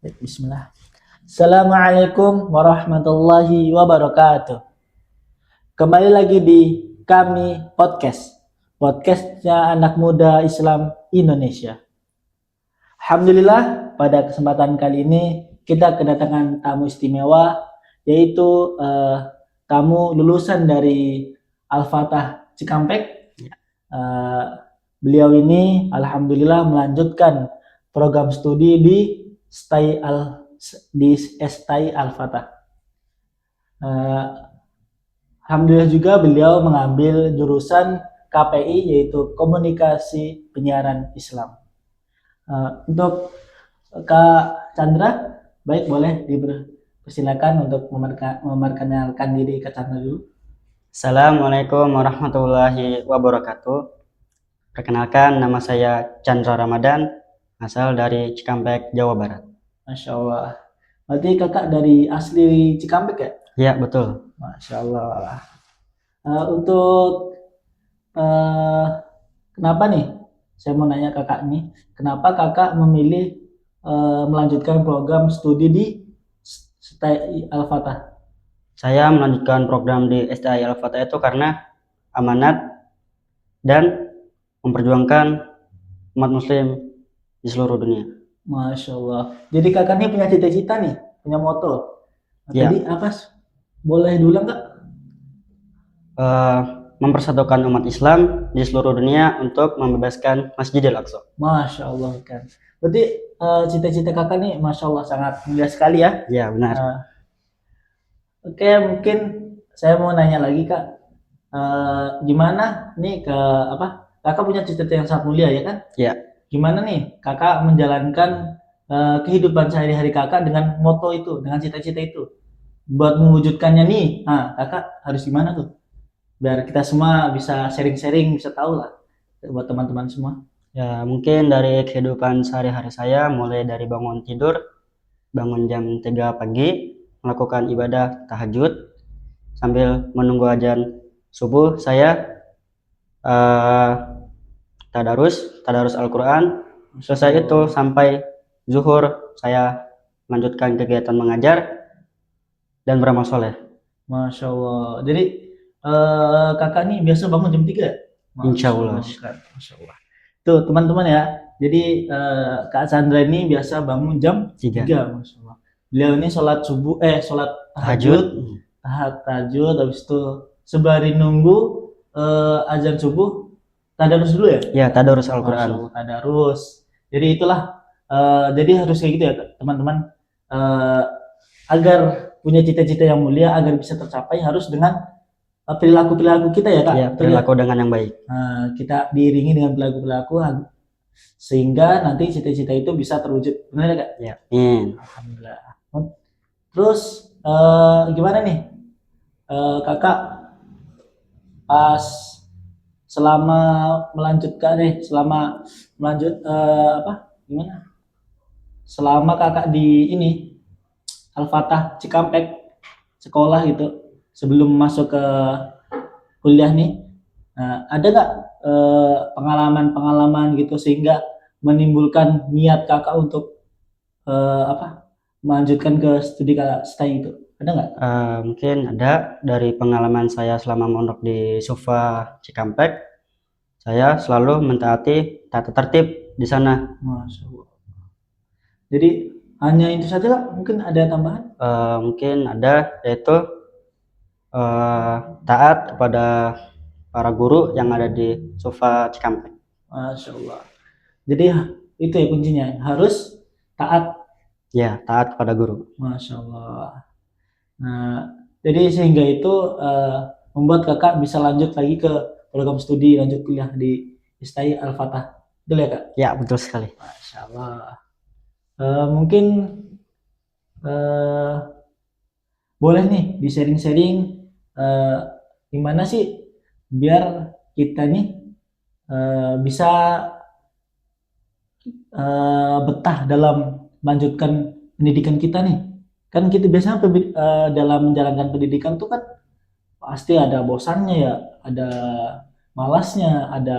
Baik, bismillah. Assalamualaikum warahmatullahi wabarakatuh. Kembali lagi di kami podcastnya anak muda Islam Indonesia. Alhamdulillah pada kesempatan kali ini kita kedatangan tamu istimewa, yaitu tamu lulusan dari Al-Fatah Cikampek. Beliau ini alhamdulillah melanjutkan program studi di STI Al-Fatah. Alhamdulillah juga beliau mengambil jurusan KPI, yaitu Komunikasi Penyiaran Islam. Untuk Kak Chandra, baik, boleh dipersilakan untuk memperkenalkan diri Kak Chandra dulu. Assalamualaikum warahmatullahi wabarakatuh. Perkenalkan, nama saya Chandra Ramadan, asal dari Cikampek, Jawa Barat. Masya Allah. Berarti kakak dari asli Cikampek ya? Ya, betul. Masya Allah. Untuk kenapa nih? Saya mau nanya kakak nih, kenapa kakak memilih melanjutkan program studi di STI Al-Fatah? Saya melanjutkan program di STI Al-Fatah itu karena amanat dan memperjuangkan umat muslim di seluruh dunia. Masya Allah. Jadi kakak ini punya cita-cita nih, punya moto. Ya. Tadi apa? Boleh diulang Kak? Mempersatukan umat Islam di seluruh dunia untuk membebaskan Masjidil Aqsa. Masya Allah kan. Berarti cita-cita kakak nih, Masya Allah, sangat mulia sekali ya. Ya, benar. Oke, mungkin saya mau nanya lagi Kak. Gimana nih kakak punya cita-cita yang sangat mulia ya kan? Ya. Gimana nih kakak menjalankan kehidupan sehari-hari kakak dengan moto itu, dengan cita-cita itu? Buat mewujudkannya nih, kakak harus gimana tuh? Biar kita semua bisa sharing-sharing, bisa tahu lah buat teman-teman semua. Ya, mungkin dari kehidupan sehari-hari saya, mulai dari bangun tidur, bangun jam 3 pagi, melakukan ibadah tahajud, sambil menunggu azan subuh, saya tadarus Al-Quran. Selesai itu sampai zuhur, saya melanjutkan kegiatan mengajar dan beramal soleh. Masya Allah. Jadi kakak nih biasa bangun jam 3 ya? Insya Allah. Masya Allah. Tuh teman-teman ya. Jadi Kak Chandra ini biasa bangun jam 3. Masya Allah. Beliau ini sholat tahajud, habis itu sembari nunggu azan subuh, tadarus dulu ya? Ya, tadarus Al-Quran. Tadarus. Jadi itulah, jadi harus kayak gitu ya teman-teman, agar punya cita-cita yang mulia, agar bisa tercapai harus dengan perilaku-perilaku kita ya Kak. Ya, perilaku dengan yang baik. Kita diiringi dengan perilaku-perilaku sehingga nanti cita-cita itu bisa terwujud. Benar ya Kak? Ya. Alhamdulillah. Terus gimana nih kakak pas selama selama kakak di ini Al-Fatah Cikampek sekolah gitu, sebelum masuk ke kuliah nih, ada nggak pengalaman-pengalaman gitu sehingga menimbulkan niat kakak untuk melanjutkan ke studi kakak STI itu? Ada nggak? Mungkin ada. Dari pengalaman saya selama mondok di Sufa Cikampek, saya selalu mentaati tata tertib di sana. Masya Allah. Jadi hanya itu saja Kak? Mungkin ada tambahan? Mungkin ada, yaitu taat kepada para guru yang ada di Sufa Cikampek. Masya Allah. Jadi itu ya kuncinya, harus taat. Ya, taat kepada guru. Masya Allah. Nah, jadi sehingga itu membuat kakak bisa lanjut lagi ke program studi lanjut kuliah di STI Al-Fatah. Betul ya Kak? Ya, betul sekali. Masya Allah. Mungkin boleh nih di sharing-sharing gimana sih biar kita nih bisa betah dalam melanjutkan pendidikan kita nih. Kan kita biasanya dalam menjalankan pendidikan tuh kan pasti ada bosannya ya, ada malasnya, ada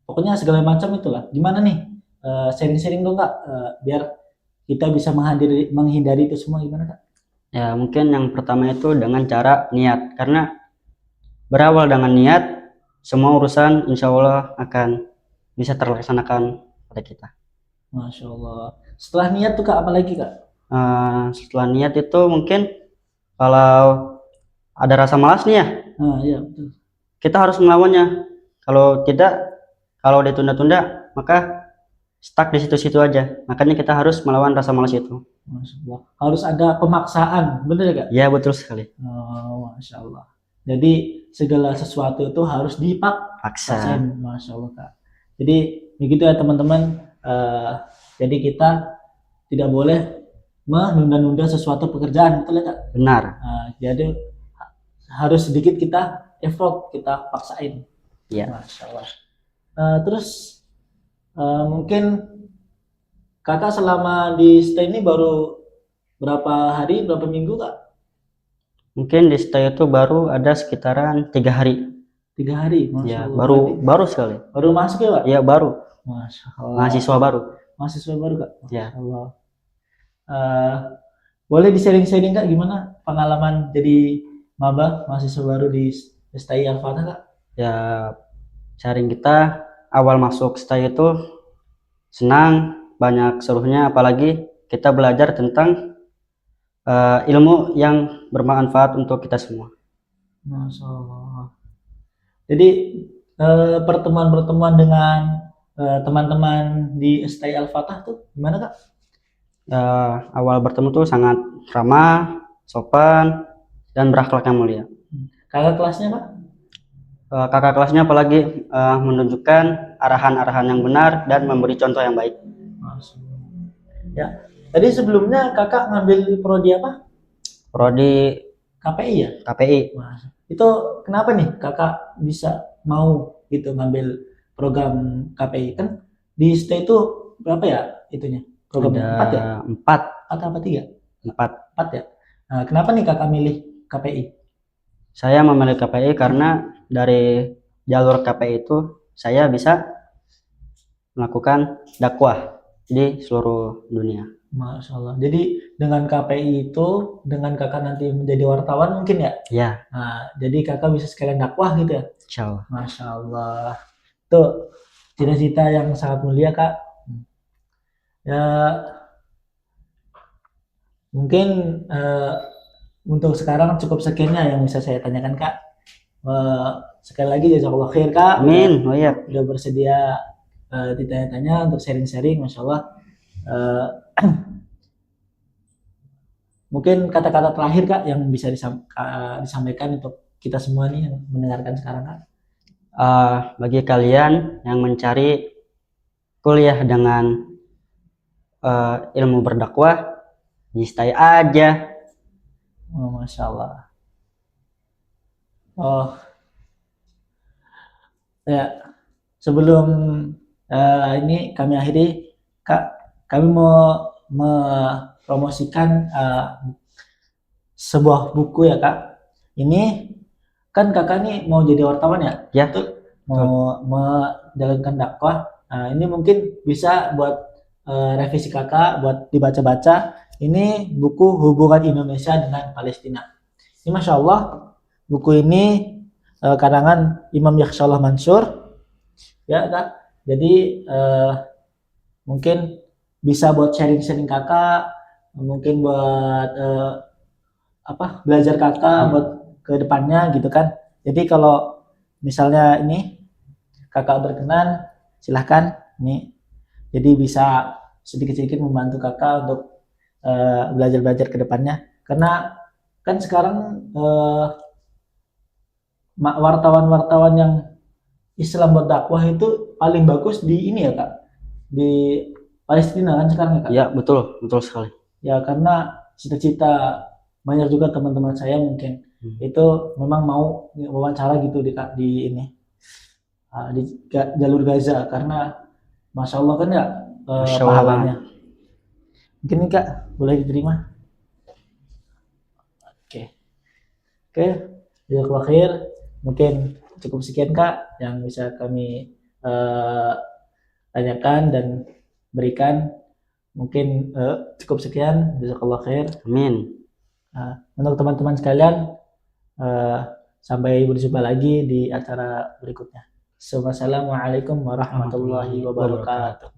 pokoknya segala macam itulah. Gimana nih sharing-sharing dong Kak, biar kita bisa menghindari itu semua gimana Kak? Ya, mungkin yang pertama itu dengan cara niat. Karena berawal dengan niat, semua urusan insya Allah akan bisa terlaksanakan pada kita. Masya Allah. Setelah niat tuh Kak, apa lagi Kak? Setelah niat itu mungkin kalau ada rasa malas nih ya, Nah, iya betul. kita harus melawannya. Kalau tidak, kalau ditunda-tunda, maka stuck di situ-situ aja. Makanya kita harus melawan rasa malas itu. Masya Allah. Harus ada pemaksaan, bener ya Kak? Ya, betul sekali. Oh, Masya Allah. Jadi segala sesuatu itu harus Paksa. dipaksain, Masya Allah Kak. Jadi begitu ya teman-teman. Jadi kita tidak boleh menunda-nunda sesuatu pekerjaan, betul ya Kak? Benar. Jadi harus sedikit kita effort, kita paksain. Iya. Masya Allah. Terus mungkin Kakak selama di stay ini baru berapa hari, berapa minggu Kak? Mungkin di stay itu baru ada sekitaran 3 hari. 3 hari, Masya Ya, Allah. baru sekali. Baru masuk ya Pak? Ya, baru. Masya Allah. Mahasiswa baru. Mahasiswa baru Kak? Masya Ya. Allah. Boleh di-sharing-sharing Kak gimana pengalaman jadi maba mahasiswa baru di STI Al-Fatah Kak? Ya, sharing kita awal masuk stay itu senang, banyak serunya, apalagi kita belajar tentang ilmu yang bermanfaat untuk kita semua. Masya Allah. Jadi pertemuan-pertemuan dengan teman-teman di STI Al-Fatah tuh gimana Kak? Awal bertemu tuh sangat ramah, sopan, dan berakhlak yang mulia. Kakak kelasnya Pak? Kakak kelasnya apalagi menunjukkan arahan-arahan yang benar dan memberi contoh yang baik. Masya Allah. Ya, tadi sebelumnya kakak ngambil prodi apa? Prodi KPI ya? KPI. Mas, itu kenapa nih kakak bisa mau gitu ngambil program KPI? Kan di STI itu berapa ya itunya? Programnya Ada 4 ya? 4. 4 apa 3? 4. 4 ya? Nah, kenapa nih kakak milih KPI? Saya memilih KPI karena dari jalur KPI itu saya bisa melakukan dakwah di seluruh dunia. Masya Allah. Jadi dengan KPI itu, dengan kakak nanti menjadi wartawan mungkin ya? Ya, Nah, jadi kakak bisa sekalian dakwah gitu ya? insya Allah. Masya Allah. Itu cita-cita yang sangat mulia kak. Ya, mungkin untuk sekarang cukup sekiannya yang bisa saya tanyakan kak. Sekali lagi jazakallah khair kak. Amin. Oh iya. Udah bersedia ditanya-tanya untuk sharing-sharing, Masya Allah. Mungkin kata-kata terakhir kak yang bisa disampaikan untuk kita semua nih yang mendengarkan sekarang kak. Bagi kalian yang mencari kuliah dengan ilmu berdakwah, stay aja. Oh, Masya Allah. Oh, ya. Sebelum ini kami akhiri, kak, kami mau mempromosikan sebuah buku ya kak. Ini kan kakak nih mau jadi wartawan ya? Ya. Betul? Mau menjalankan dakwah. Nah, ini mungkin bisa buat revisi kakak, buat dibaca-baca. Ini buku Hubungan Indonesia dengan Palestina. Ini Masya Allah, buku ini karangan Imam Yakhshallah Mansur. Ya kak, jadi mungkin bisa buat sharing-sharing kakak, mungkin buat belajar kakak buat ke depannya gitu kan. Jadi kalau misalnya ini kakak berkenan, silahkan nih. Jadi bisa sedikit-sedikit membantu kakak untuk belajar-belajar ke depannya. Karena kan sekarang wartawan-wartawan yang Islam berdakwah itu paling bagus di ini ya kak, di Palestina kan sekarang ya kak? Ya, betul sekali. Ya karena cita-cita banyak juga teman-teman saya mungkin itu memang mau wawancara gitu di ini di jalur Gaza karena Masya Allah kan ya pahalanya. Mungkin nih kak boleh diterima. Oke, jazakallahu khair. Mungkin cukup sekian kak yang bisa kami tanyakan dan berikan. Mungkin cukup sekian. Jazakallah khair. Amin. Untuk teman-teman sekalian, sampai berjumpa lagi di acara berikutnya. Assalamualaikum warahmatullahi wabarakatuh.